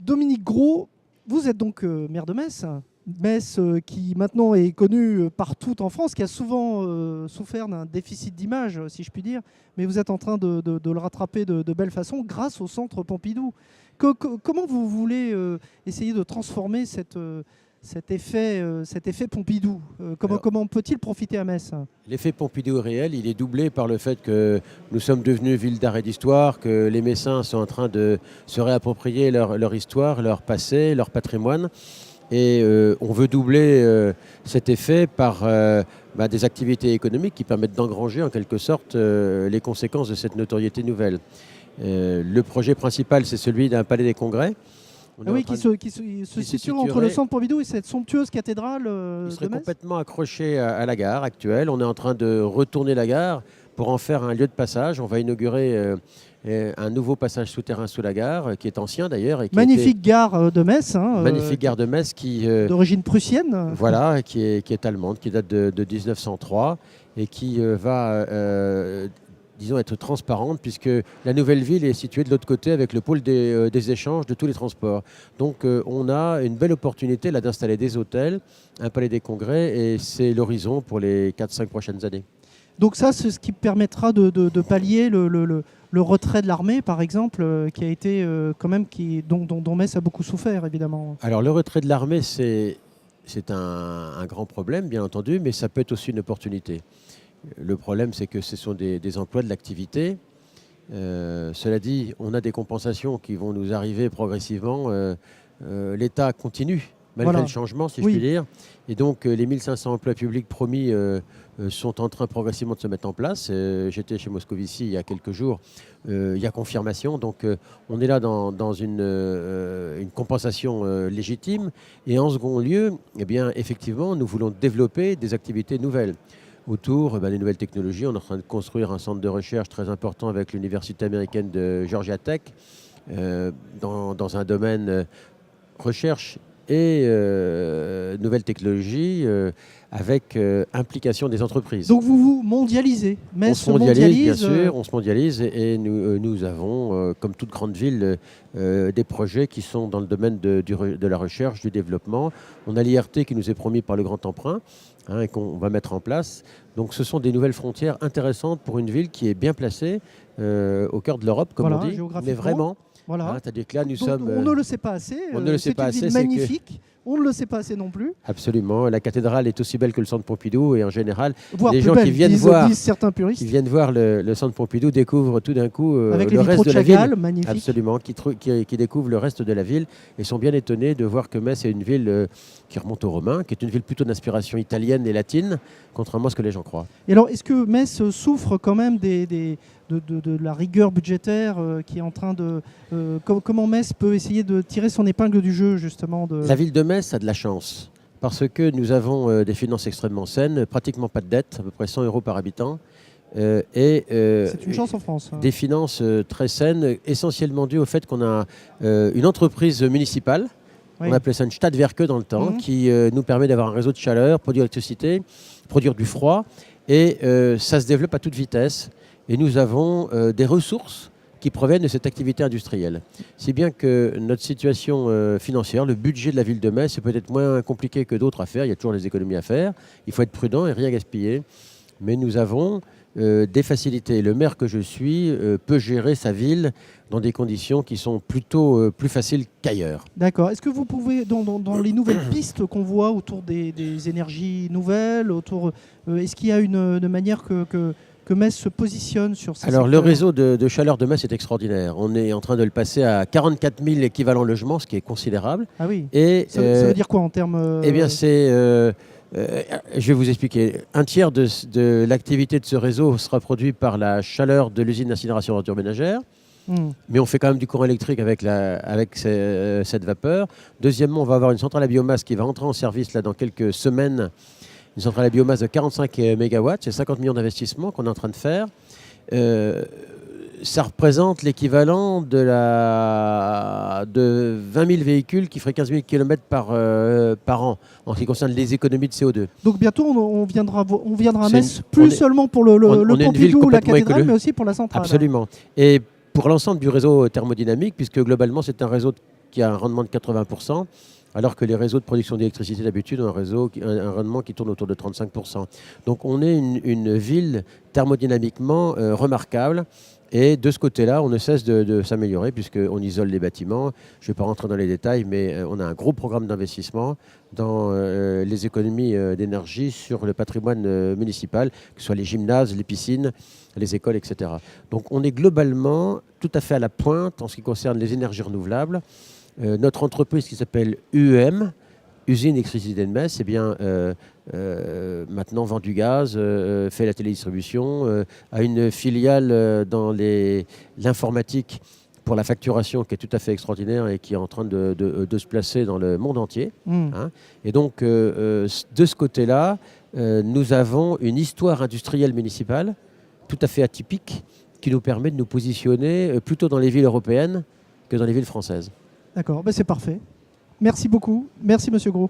Dominique Gros, vous êtes donc maire de Metz. Metz qui maintenant est connue partout en France, qui a souvent souffert d'un déficit d'image, si je puis dire, mais vous êtes en train de le rattraper de belle façon grâce au centre Pompidou. Comment vous voulez essayer de transformer cet effet Pompidou comment peut-il profiter à Metz? L'effet Pompidou est réel, il est doublé par le fait que nous sommes devenus ville d'art et d'histoire, que les Messins sont en train de se réapproprier leur histoire, leur passé, leur patrimoine. Et on veut doubler cet effet par des activités économiques qui permettent d'engranger en quelque sorte les conséquences de cette notoriété nouvelle. Le projet principal, c'est celui d'un palais des congrès. Qui se situe entre le centre Pompidou et cette somptueuse cathédrale de Metz. Il serait complètement accroché à la gare actuelle. On est en train de retourner la gare pour en faire un lieu de passage. On va inaugurer un nouveau passage souterrain sous la gare, qui est ancien d'ailleurs. Magnifique gare de Metz. Magnifique gare de Metz qui... d'origine prussienne. Voilà, qui est allemande, qui date de 1903 et qui va... disons, être transparente, puisque la nouvelle ville est située de l'autre côté avec le pôle des échanges de tous les transports. Donc on a une belle opportunité là d'installer des hôtels, un palais des congrès, et c'est l'horizon pour les 4-5 prochaines années. Donc ça, c'est ce qui permettra de pallier le retrait de l'armée, par exemple, qui a été quand même, dont Metz a beaucoup souffert, évidemment. Alors le retrait de l'armée, c'est un grand problème, bien entendu, mais ça peut être aussi une opportunité. Le problème, c'est que ce sont des emplois de l'activité. Cela dit, on a des compensations qui vont nous arriver progressivement. L'État continue, malgré le changement, si je puis dire. Et donc, les 1500 emplois publics promis sont en train progressivement de se mettre en place. J'étais chez Moscovici il y a quelques jours. Il y a confirmation. Donc, on est là dans une compensation légitime. Et en second lieu, eh bien, effectivement, nous voulons développer des activités nouvelles. Autour des nouvelles technologies, on est en train de construire un centre de recherche très important avec l'université américaine de Georgia Tech dans un domaine recherche et nouvelles technologies avec implication des entreprises. Donc vous vous mondialisez. On se mondialise, bien sûr, on se mondialise et nous avons, comme toute grande ville, des projets qui sont dans le domaine de la recherche, du développement. On a l'IRT qui nous est promis par le Grand Emprunt et qu'on va mettre en place. Donc ce sont des nouvelles frontières intéressantes pour une ville qui est bien placée au cœur de l'Europe, comme on dit, mais vraiment. Voilà. C'est-à-dire que là, on ne le sait pas assez. On ne le sait pas assez. C'est une ville magnifique. On ne le sait pas assez non plus. Absolument. La cathédrale est aussi belle que le centre Pompidou et en général, voire les gens qui viennent voir le centre Pompidou découvrent tout d'un coup le reste de la ville. Magnifique. Absolument. Qui découvrent le reste de la ville et sont bien étonnés de voir que Metz est une ville qui remonte aux Romains, qui est une ville plutôt d'inspiration italienne et latine, contrairement à ce que les gens croient. Et alors, est-ce que Metz souffre quand même de la rigueur budgétaire qui est en train de... comment Metz peut essayer de tirer son épingle du jeu, justement La ville de Metz a de la chance, parce que nous avons des finances extrêmement saines, pratiquement pas de dette, à peu près 100 € par habitant. C'est une chance en France. Des finances très saines, essentiellement dues au fait qu'on a une entreprise municipale, on appelait ça une Stadtwerke dans le temps, qui nous permet d'avoir un réseau de chaleur, produire l'électricité, produire du froid, et ça se développe à toute vitesse. Et nous avons des ressources qui proviennent de cette activité industrielle. Si bien que notre situation financière, le budget de la ville de Metz, est peut-être moins compliqué que d'autres à faire. Il y a toujours des économies à faire. Il faut être prudent et rien gaspiller. Mais nous avons des facilités. Le maire que je suis peut gérer sa ville dans des conditions qui sont plutôt plus faciles qu'ailleurs. D'accord. Est-ce que vous pouvez, dans les nouvelles pistes qu'on voit autour des énergies nouvelles, est-ce qu'il y a une manière que Metz se positionne sur ces Alors, secteurs? le réseau de chaleur de Metz est extraordinaire. On est en train de le passer à 44 000 équivalents logements, ce qui est considérable. Ah oui. Et, ça veut dire quoi en termes... Eh bien, c'est... je vais vous expliquer. Un tiers de l'activité de ce réseau sera produit par la chaleur de l'usine d'incinération d'ordures ménagères. Mais on fait quand même du courant électrique avec cette vapeur. Deuxièmement, on va avoir une centrale à biomasse qui va entrer en service là, dans quelques semaines. Une centrale à biomasse de 45 MW, c'est 50 millions d'investissements qu'on est en train de faire. Ça représente l'équivalent de 20 000 véhicules qui feraient 15 000 km par an en ce qui concerne les économies de CO2. Donc bientôt, on viendra à Metz, seulement pour le Pompidou ou la cathédrale, mais aussi pour la centrale. Absolument. Et pour l'ensemble du réseau thermodynamique, puisque globalement, c'est un réseau qui a un rendement de 80%, alors que les réseaux de production d'électricité d'habitude ont un rendement qui tourne autour de 35%. Donc on est une ville thermodynamiquement remarquable. Et de ce côté-là, on ne cesse de s'améliorer puisqu'on isole les bâtiments. Je ne vais pas rentrer dans les détails, mais on a un gros programme d'investissement dans les économies d'énergie sur le patrimoine municipal, que ce soit les gymnases, les piscines, les écoles, etc. Donc on est globalement tout à fait à la pointe en ce qui concerne les énergies renouvelables. Notre entreprise qui s'appelle UEM, Usine Électricité de Metz, maintenant vend du gaz, fait la télédistribution, a une filiale dans l'informatique pour la facturation qui est tout à fait extraordinaire et qui est en train de se placer dans le monde entier. Hein. Et donc, de ce côté-là, nous avons une histoire industrielle municipale tout à fait atypique qui nous permet de nous positionner plutôt dans les villes européennes que dans les villes françaises. D'accord, ben c'est parfait. Merci beaucoup. Merci, Monsieur Gros.